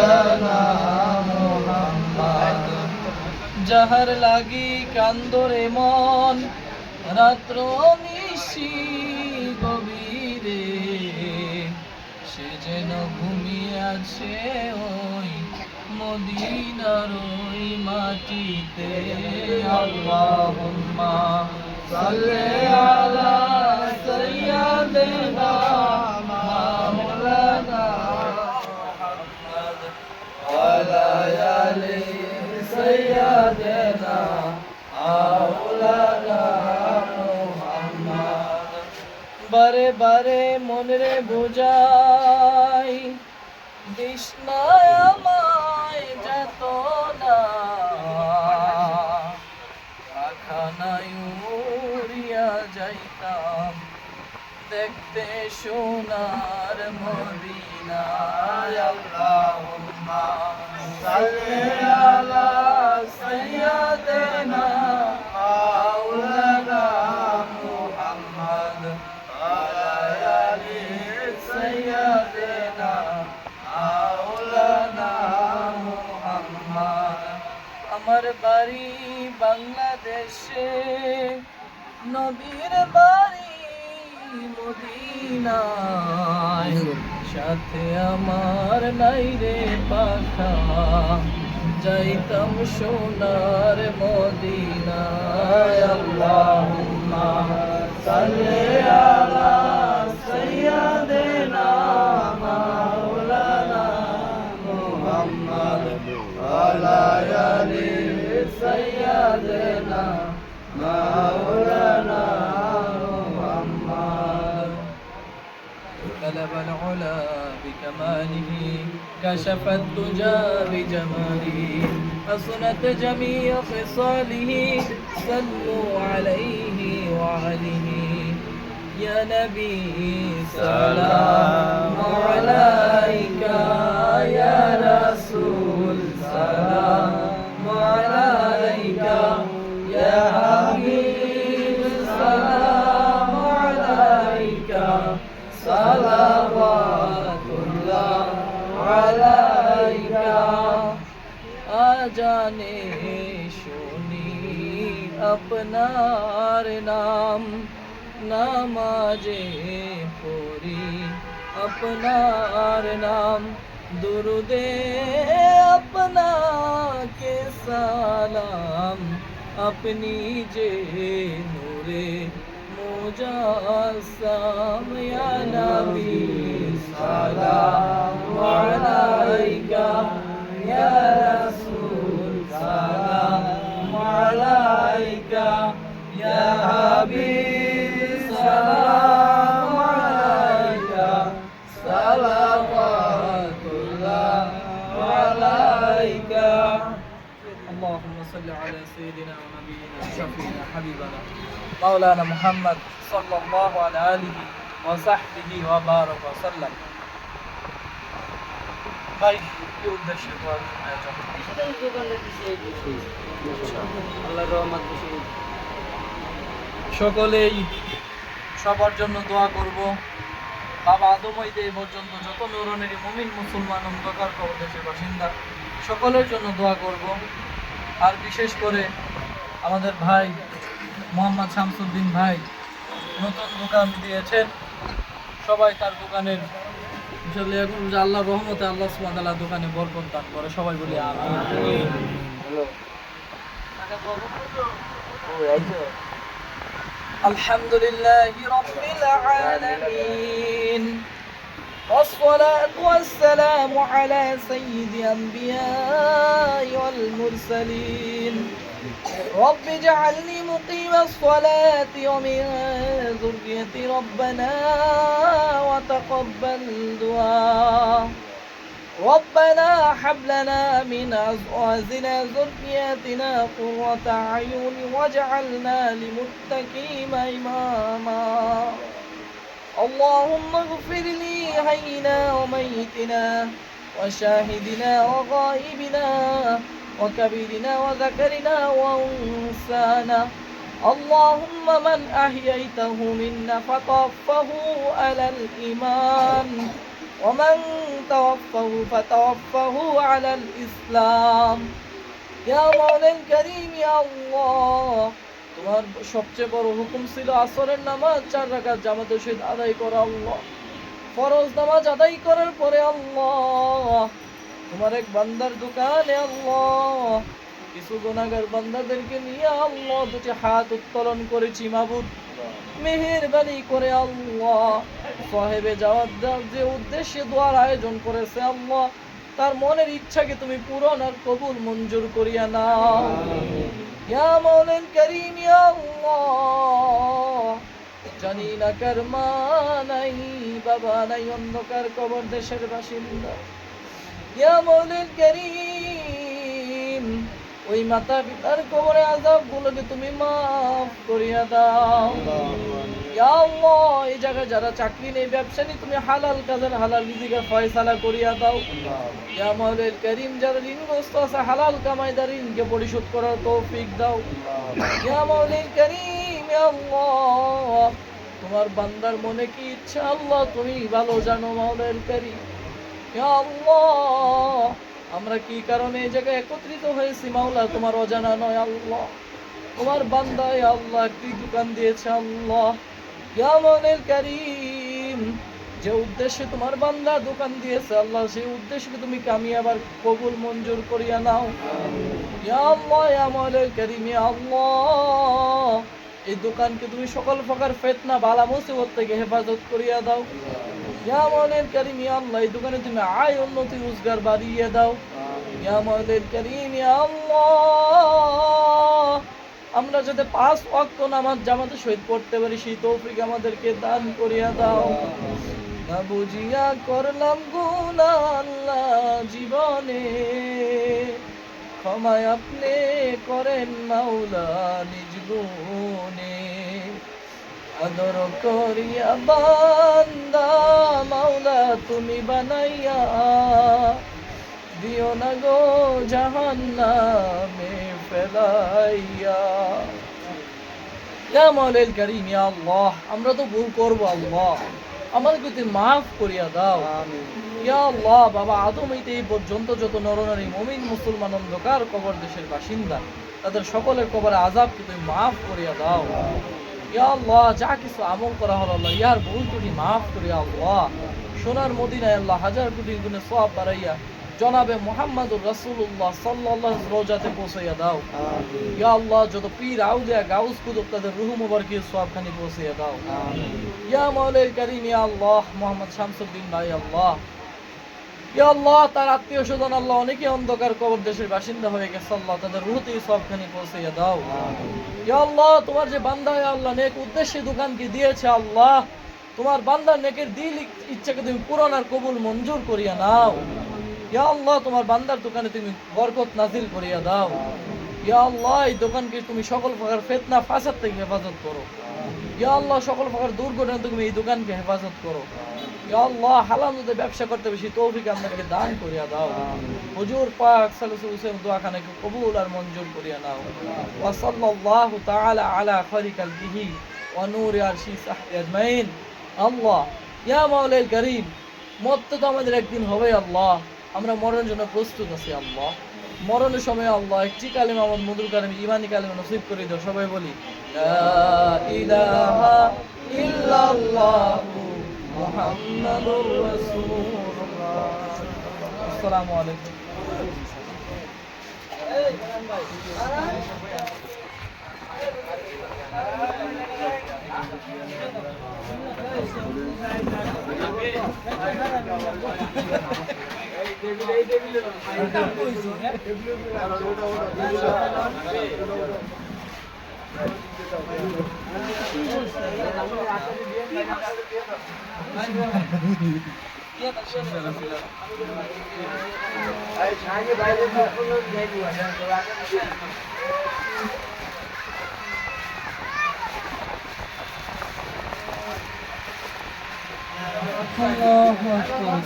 মাওলানা মুহাম্মদ। যাহার লাগি কান্দরে মন রাত্র নিশি গভীরে, সে যেন ঘুমিয়ে আছে ওই মদিনার ওই মাটিতে। আল্লাহুম্মা সাল্লি আলা সাইয়্যিদিনা মাওলানা মুহাম্মদ ওয়া আলা আলি সাইয়্যিদিনা মাওলানা মুহাম্মদ। বারে বারে মনরে বোঝাই তৃষ্ণায় আমায় যত না, আখানায় উড়িয়া যাইতাম দেখতে সোনার মদিনা। আল্লাহুম্মা সাল্লি আলা সাইয়্যিদিনা মাওলানা মুহাম্মদ ওয়া আলা আলি সাইয়্যিদিনা মাওলানা মুহাম্মদ। আমার বাড়ি বাংলাদেশে, নবীর বাড়ি মদিনায়, সাথে আমার নাই রে পাখা, যাইতাম সোনার মদিনায়। আল্লাহুম্মা সাল্লি আলা সাইয়্যিদিনা মাওলানা মুহাম্মদ ওয়া আলা আলি সাইয়্যিদিনা মাওলানা মুহাম্মদ। طلب العلا بكماله، كشف الدجى بجماله، حسنت جميع خصاله، صلوا عليه وعليه. يا نبي سلام عليك، يا رسول سلام عليك، يا حبيب سلام عليك، সালাওয়াতুল্লাহ আলাইকা। আজানে শুনি আপনার নাম, নামাজে পড়ি আপনার নাম, দুরুদে আপনাকে সালাম, আপনি যে নূরে মুজাসসাম। ইয়া নবী সালামু আলাইকা, ইয়া রাসূল সালামু আলাইকা, ইয়া হাবিব সালামু আলাইকা, সালাওয়াতুল্লাহ আলাইকা। اللهم صل على سيدنا ونبينا وشفينا حبيبنا مولانا محمد صلى الله على آله وصحبه وبارك وسلم. ভাই কি উদ্দেশ্যে আয়োজন? আল্লাহর রহমত সকলেই সবার জন্য দোয়া করব। বাবা আদম হইতে এই পর্যন্ত যত নূরানী মুমিন মুসলমান অন্ধকার কবর দেশের বাসিন্দা সকলের জন্য দোয়া করব। আর বিশেষ করে আমাদের ভাই মোহাম্মদ শামসুদ্দিন ভাই নতুন দোকান দিয়েছেন, সবাই তার দোকানের এখন আল্লাহর রহমতে আল্লাহ সুবহানাহু ওয়া তাআলা দোকানে বরকত দান করে, সবাই বলি আমিন। আলহামদুলিল্লাহি রাব্বিল আলামিন, والصلاة والسلام على سيد الأنبياء والمرسلين. رب اجعلني مقيم الصلاة ومن ذريتي ربنا وتقبل دعاء. ربنا هب لنا من أزواجنا ذرياتنا قرة أعين واجعلنا للمتقين إماما. اللهم اغفر لي حينا وميتنا وشاهدنا وغائبنا وكبيرنا وذكرنا وأنثانا. اللهم من أحييته منا فتوفه على الإيمان ومن توفه فتوفه على الإسلام يا مولا الكريم يا الله তোমার সবচেয়ে বড় হুকুম ছিল আসরের নামাজ 4 রাকাত জামাতের সহিত আদায় করা আল্লাহ ফরজ নামাজ আদায় করার পরে আল্লাহ তোমার এক বান্দার দোকানে আল্লাহ কিছু গুনাহগার বান্দাদেরকে নিয়ে আল্লাহ দুটি হাত উত্তোলন করেছি মাবুদ মেহেরবানি করে আল্লাহ সাহেবে যাওয়ার যে উদ্দেশ্যে দোয়ার আয়োজন করেছে আল্লাহ তার মনের ইচ্ছাকে তুমি পূরণ আর কবুল মঞ্জুর করিয়া নাও ইয়া মাওলাল কারীম ইয়া আল্লাহ জানি না কার মা নাই বাবা নাই অন্ধকার কবর দেশের বাসিন্দা ইয়া মাওলাল কারীম ওই মাতা পিতার কবরে আযাব গুলোকে তুমি মাফ করিয়া দাও ইয়া আল্লাহ এই জায়গায় যারা চাকরি নেই ব্যবসা নেই তুমি হালাল কাজের হালাল রিজিকের ফয়সালা করিয়া দাও ইয়া মাওলাল কারীম যারা ঋণগ্রস্ত আছে হালাল কামাইদার ঋণকে পরিশোধ করার তৌফিক দাও ইয়া মাওলাল কারীম ইয়া আল্লাহ তোমার বান্দার মনে কি ইচ্ছা আল্লাহ তুমি ভালো জানো মাওলাল কারীম ইয়া আল্লাহ আমরা কি কারণে এই জায়গায় একত্রিত হয়েছি মাওলা তোমার অজানা নয় আল্লাহ তোমার বান্দা ইয়া আল্লাহ একটি দোকান দিয়েছে আল্লাহ ইয়া মাওলাল কারীম যে উদ্দেশ্যে তোমার বান্দা দোকান দিয়েছে আল্লাহ সেই উদ্দেশ্যকে তুমি কামিয়াব আর কবুল মঞ্জুর করিয়া নাও ইয়া আল্লাহ ইয়া মাওলাল কারীম ইয়া আল্লাহ এই দোকানকে তুমি সকল প্রকার ফিতনা বালা মুসিবত থেকে হেফাজত করিয়া দাও ইয়া মাওলাল কারীম ইয়া আল্লাহ এই দোকানে তুমি আয় উন্নতি রোজগার বাড়িয়ে দাও ইয়া মাওলাল কারীম ইয়া আল্লাহ আমরা যাতে 5 ওয়াক্ত নামাজ জামাতের সহিত পড়তে পারি সেই তৌফিক আমাদেরকে দান করিয়া দাও না বুঝিয়া করলাম গুনাহ আল্লাহ জীবনে ক্ষমা আপনি করেন মাওলা নিজ গুণে আদর করিয়া বান্দা মাওলা তুমি বানাইয়া দিও না গো জাহান্নামে ফেলাইয়া ইয়া মাওলাল কারীম ইয়া আল্লাহ আমরা তো ভুল করব আল্লাহ আমাদেরকে তুমি মাফ করিয়া দাও আমিন ইয়া আল্লাহ বাবা আদম হইতে এই পর্যন্ত যত নরনারী মুমিন মুসলমান অন্ধকার কবর দেশের বাসিন্দা তাদের সকলের কবরে আযাবকে তুমি মাফ করিয়া দাও ইয়া আল্লাহ যা কিছু আমল করা হলো আল্লাহ ইয়ার ভুল ত্রুটি মাফ করিয়া আল্লাহ সোনার মদিনায় আল্লাহ হাজার কোটি গুণে সওয়াব বাড়াইয়া জনাবে মুহাম্মদুর রাসূলুল্লাহ সাল্লাল্লাহু আলাইহি রওজাতে পৌঁছাইয়া দাও আমিন ইয়া আল্লাহ যত পীর আউলিয়া গাউস কুতুব তাদের রূহ মুবারকের সওয়াবখানি পৌঁছাইয়া দাও আমিন ইয়া মাওলাল কারীম ইয়া আল্লাহ মুহাম্মদ শামসুদ্দিন ভাই আল্লাহ ইয়া আল্লাহ তার আত্মীয় স্বজন আল্লাহ অনেকে অন্ধকার কবর দেশের বাসিন্দা হয়ে গেছে আল্লাহ তাদের রূহতে সওয়াবখানি পৌঁছাইয়া দাও আমিন ইয়া আল্লাহ তোমার যে বান্দা ইয়া আল্লাহ নেক উদ্দেশ্যে দোকানকে দিয়েছে আল্লাহ তোমার বান্দার নেকের দিল ইচ্ছাকে তুমি পূরণ আর কবুল মঞ্জুর করিয়া নাও ইয়া আল্লাহ তোমার বান্দার দোকানে তুমি বরকত নাজিল করিয়া দাও ইয়া আল্লাহ এই দোকানকে তুমি সকল প্রকার ফিতনা ফাসাদ থেকে হেফাজত করো ইয়া আল্লাহ সকল প্রকার দুর্ঘটনা থেকে তুমি এই দোকানকে হেফাজত করো ইয়া আল্লাহ হালাল মধ্যে ব্যবসা করতে বেশি তৌফিক আমাদেরকে দান করিয়া দাও হুজুর পাক সাল্লাল্লাহু আলাইহি ওয়াসাল্লাম দোয়াখানাকে কবুল আর মঞ্জুর করিয়া নাও ওয়া সাল্লাল্লাহু তাআলা আলা খারিকাল বিহি ওয়া নূরি আরশি সাহবি আজমাইন আল্লাহ ইয়া মাওলাল কারীম মত তো আমাদের একদিন হবে আল্লাহ আমরা মরণের জন্য প্রস্তুত আছি আল্লাহ মরণের সময় আল্লাহ একটি কালিমা আমাদের মধুর কালিমা ঈমানি কালিমা নসিব করে দাও সবাই বলি লা ইলাহা ইল্লাল্লাহু মুহাম্মাদুর রাসূলুল্লাহ আসসালামু আলাইকুম এই ভাই Allahu Akbar.